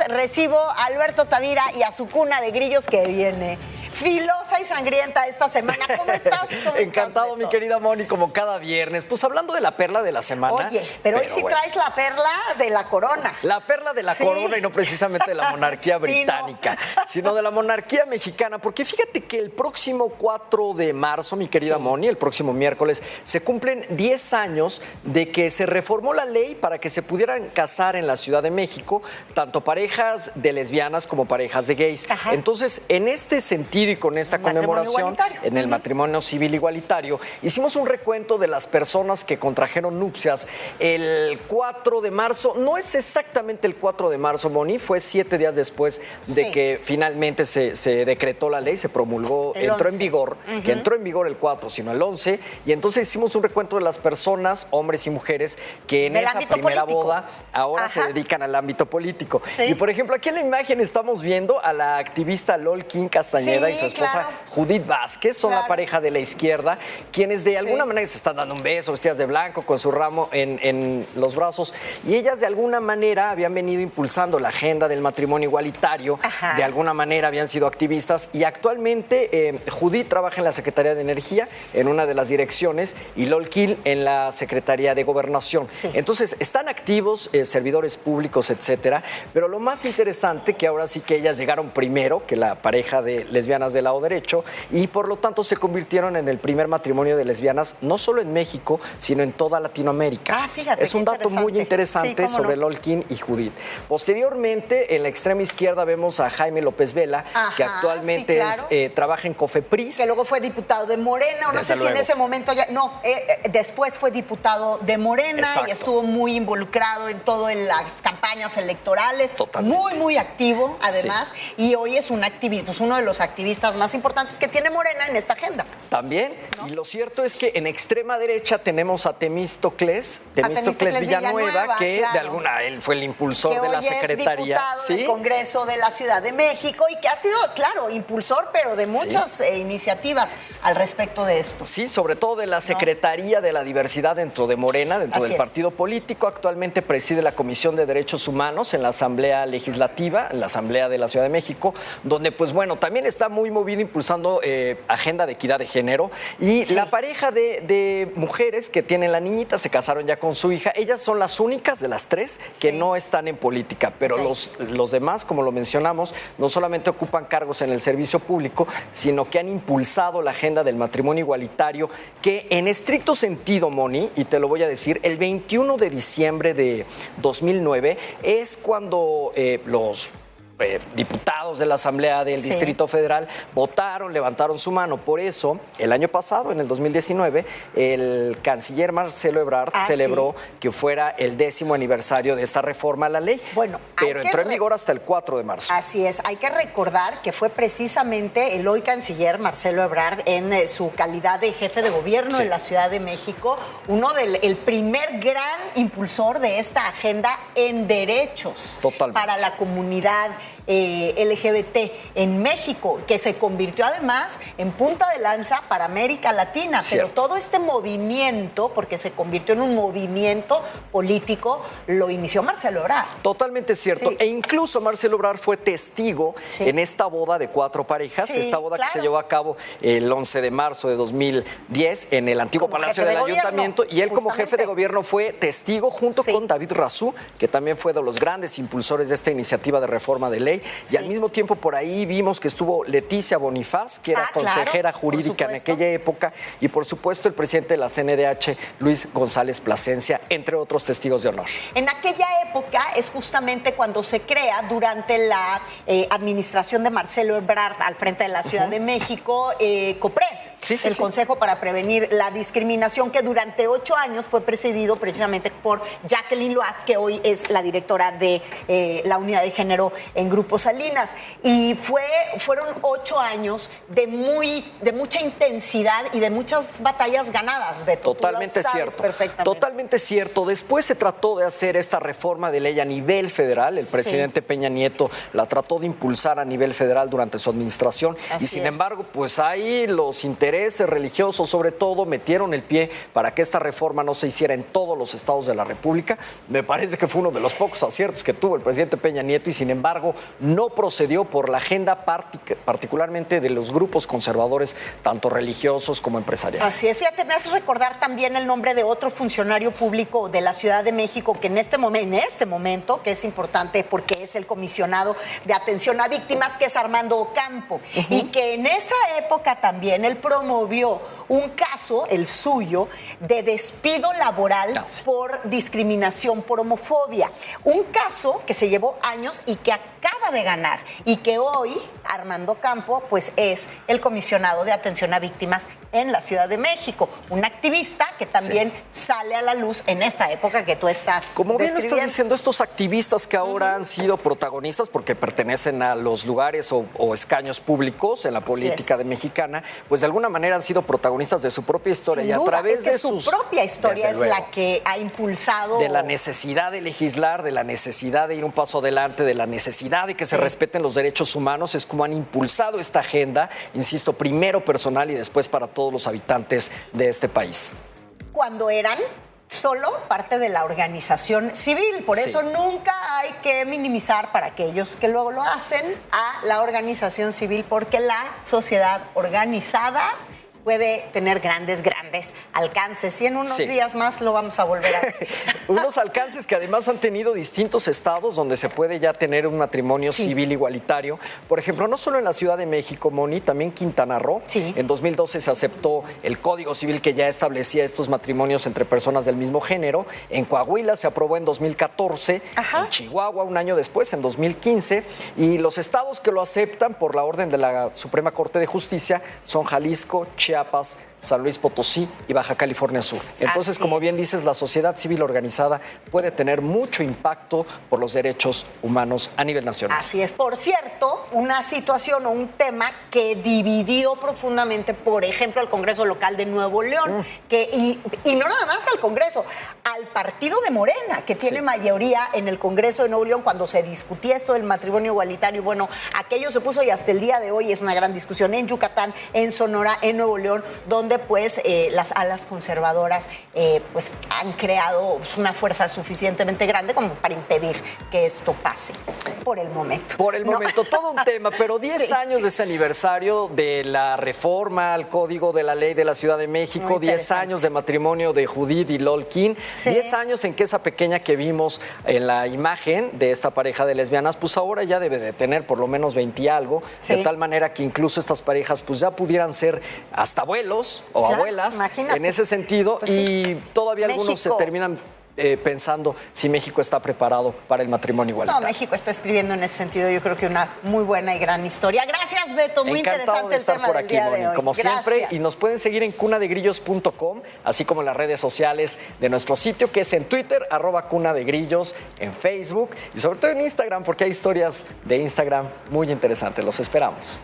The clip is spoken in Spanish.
recibo a Alberto Tavira y a su cuna de grillos que viene filosa y sangrienta esta semana. ¿Cómo estás? Encantado, mi querida Moni, como cada viernes. Pues hablando de la perla de la semana. Oye, pero hoy sí bueno, traes la perla de la corona. La perla de la corona y no precisamente de la monarquía británica, sino de la monarquía mexicana. Porque fíjate que el próximo 4 de marzo, mi querida Moni, el próximo miércoles, se cumplen 10 años de que se reformó la ley para que se pudieran casar en la Ciudad de México, tanto parejas de lesbianas como parejas de gays. Ajá. Entonces, en este sentido y con esta conmemoración en el matrimonio civil igualitario, hicimos un recuento de las personas que contrajeron nupcias el 4 de marzo. No es exactamente el 4 de marzo, Moni, fue 7 días después de que finalmente se decretó la ley, se promulgó, entró en vigor, que entró en vigor el 4, sino el 11, y entonces hicimos un recuento de las personas, hombres y mujeres, que en esa primera boda ahora se dedican al ámbito político. Y por ejemplo, aquí en la imagen estamos viendo a la activista Lol King Castañeda y su esposa Judith Vázquez, son la pareja de la izquierda, quienes de alguna manera se están dando un beso, vestidas de blanco, con su ramo en los brazos, y ellas de alguna manera habían venido impulsando la agenda del matrimonio igualitario, de alguna manera habían sido activistas, y actualmente Judith trabaja en la Secretaría de Energía, en una de las direcciones, y Lol King en la Secretaría de Gobernación. Entonces, están activos, servidores públicos, etcétera, pero lo más interesante que ahora sí que ellas llegaron primero que la pareja de lesbianas del lado derecho, y por lo tanto se convirtieron en el primer matrimonio de lesbianas, no solo en México, sino en toda Latinoamérica. Fíjate, es un dato muy interesante sobre Lol King y Judith. Posteriormente, en la extrema izquierda vemos a Jaime López Vela, que actualmente trabaja en Cofepris. Que luego fue diputado de Morena, o no sé si en ese momento ya... No, después fue diputado de Morena y estuvo muy involucrado en todo en las campañas electorales. Totalmente. Muy activo, además, y hoy es un activista, es uno de los activistas más importantes que tiene Morena en esta agenda. También, y lo cierto es que en extrema derecha tenemos a Temístocles Villanueva, que de alguna, él fue el impulsor de la secretaría. Del Congreso de la Ciudad de México y que ha sido, claro, impulsor, pero de muchas iniciativas al respecto de esto. Sí, sobre todo de la Secretaría de la Diversidad dentro de Morena, dentro del partido político. Actualmente preside la Comisión de Derechos Humanos en la Asamblea Legislativa, en la Asamblea de la Ciudad de México, donde, pues bueno, también está muy movido impulsando agenda de equidad de género. Y la pareja de mujeres que tienen la niñita se casaron ya con su hija. Ellas son las únicas de las tres que no están en política, pero los demás, como lo mencionamos, no solamente ocupan cargos en el servicio público, sino que han impulsado la agenda del matrimonio igualitario, que en estricto sentido, Moni, y te lo voy a decir, el 21 de diciembre de 2009 es cuando los diputados de la Asamblea del Distrito Federal votaron, levantaron su mano. Por eso, el año pasado, en el 2019, el canciller Marcelo Ebrard celebró que fuera el 10º aniversario de esta reforma a la ley. Bueno, pero entró en vigor hasta el 4 de marzo. Así es. Hay que recordar que fue precisamente el hoy canciller Marcelo Ebrard, en su calidad de jefe de gobierno en la Ciudad de México, el primer gran impulsor de esta agenda en derechos para la comunidad LGBT en México, que se convirtió además en punta de lanza para América Latina. Pero todo este movimiento, porque se convirtió en un movimiento político, lo inició Marcelo Ebrard. Totalmente cierto. E incluso Marcelo Ebrard fue testigo en esta boda de 4 parejas, esta boda que se llevó a cabo el 11 de marzo de 2010 en el antiguo Palacio del Ayuntamiento, y él como jefe de gobierno fue testigo junto con David Razú, que también fue de los grandes impulsores de esta iniciativa de reforma de ley. Y al mismo tiempo por ahí vimos que estuvo Leticia Bonifaz, que era consejera jurídica en aquella época, y por supuesto el presidente de la CNDH, Luis González Plasencia, entre otros testigos de honor. En aquella época es justamente cuando se crea, durante la administración de Marcelo Ebrard al frente de la Ciudad de México, COPRED, Consejo para Prevenir la Discriminación, que durante 8 años fue presidido precisamente por Jacqueline Loaz, que hoy es la directora de la Unidad de Género en Grupo Salinas. Y fueron 8 años de mucha intensidad y de muchas batallas ganadas, Beto. Totalmente cierto. Totalmente cierto. Después se trató de hacer esta reforma de ley a nivel federal. El presidente Peña Nieto la trató de impulsar a nivel federal durante su administración. Sin embargo, pues ahí los intereses intereses religiosos, sobre todo, metieron el pie para que esta reforma no se hiciera en todos los estados de la República. Me parece que fue uno de los pocos aciertos que tuvo el presidente Peña Nieto y, sin embargo, no procedió por la agenda particularmente de los grupos conservadores, tanto religiosos como empresariales. Así es, fíjate, me hace recordar también el nombre de otro funcionario público de la Ciudad de México que en este momento, que es importante porque es el comisionado de atención a víctimas, que es Armando Ocampo, y que en esa época también él promovió un caso, el suyo, de despido laboral por discriminación por homofobia. Un caso que se llevó años y que acaba de ganar, y que hoy Armando Ocampo pues es el comisionado de atención a víctimas en la Ciudad de México, un activista que también sale a la luz en esta época que tú estás Como bien lo estás diciendo, estos activistas que ahora han sido protagonistas porque pertenecen a los lugares o escaños públicos en la política de mexicana, pues de alguna manera han sido protagonistas de su propia historia. Sin y a duda, través de su propia historia es la que ha impulsado... De la necesidad de legislar, de la necesidad de ir un paso adelante, de la necesidad de que se respeten los derechos humanos, es como han impulsado esta agenda, insisto, primero personal y después para todos los habitantes de este país. Cuando eran solo parte de la organización civil, por eso nunca hay que minimizar, para aquellos que luego lo hacen, a la organización civil, porque la sociedad organizada puede tener grandes alcances, y en unos días más lo vamos a volver a ver. Unos alcances que además han tenido distintos estados donde se puede ya tener un matrimonio civil igualitario. Por ejemplo, no solo en la Ciudad de México, Moni, también Quintana Roo. En 2012 se aceptó el Código Civil que ya establecía estos matrimonios entre personas del mismo género. En Coahuila se aprobó en 2014, en Chihuahua un año después, en 2015, y los estados que lo aceptan por la orden de la Suprema Corte de Justicia son Jalisco, Chiapas, San Luis Potosí y Baja California Sur. Entonces, como bien dices, la sociedad civil organizada puede tener mucho impacto por los derechos humanos a nivel nacional. Así es. Por cierto, una situación o un tema que dividió profundamente, por ejemplo, al Congreso local de Nuevo León, y no nada más al Congreso, al partido de Morena, que tiene mayoría en el Congreso de Nuevo León. Cuando se discutía esto del matrimonio igualitario, bueno, aquello se puso, y hasta el día de hoy es una gran discusión en Yucatán, en Sonora, en Nuevo León, donde pues las alas conservadoras pues han creado una fuerza suficientemente grande como para impedir que esto pase por el momento. Por el momento, todo un tema, pero 10 años de ese aniversario de la reforma al Código de la Ley de la Ciudad de México, 10 años de matrimonio de Judith y Lolkin, 10 años en que esa pequeña que vimos en la imagen de esta pareja de lesbianas, pues ahora ya debe de tener por lo menos 20 y algo, de tal manera que incluso estas parejas pues ya pudieran ser hasta abuelos o abuelas, imagínate, en ese sentido, pues y todavía algunos se terminan pensando si México está preparado para el matrimonio igualitario. No, México está escribiendo en ese sentido, yo creo que una muy buena y gran historia. Gracias, Beto, muy interesante el tema del día de hoy. Como siempre, y nos pueden seguir en cunadegrillos.com, así como en las redes sociales de nuestro sitio, que es en Twitter, @cunadegrillos, en Facebook y sobre todo en Instagram, porque hay historias de Instagram muy interesantes. Los esperamos.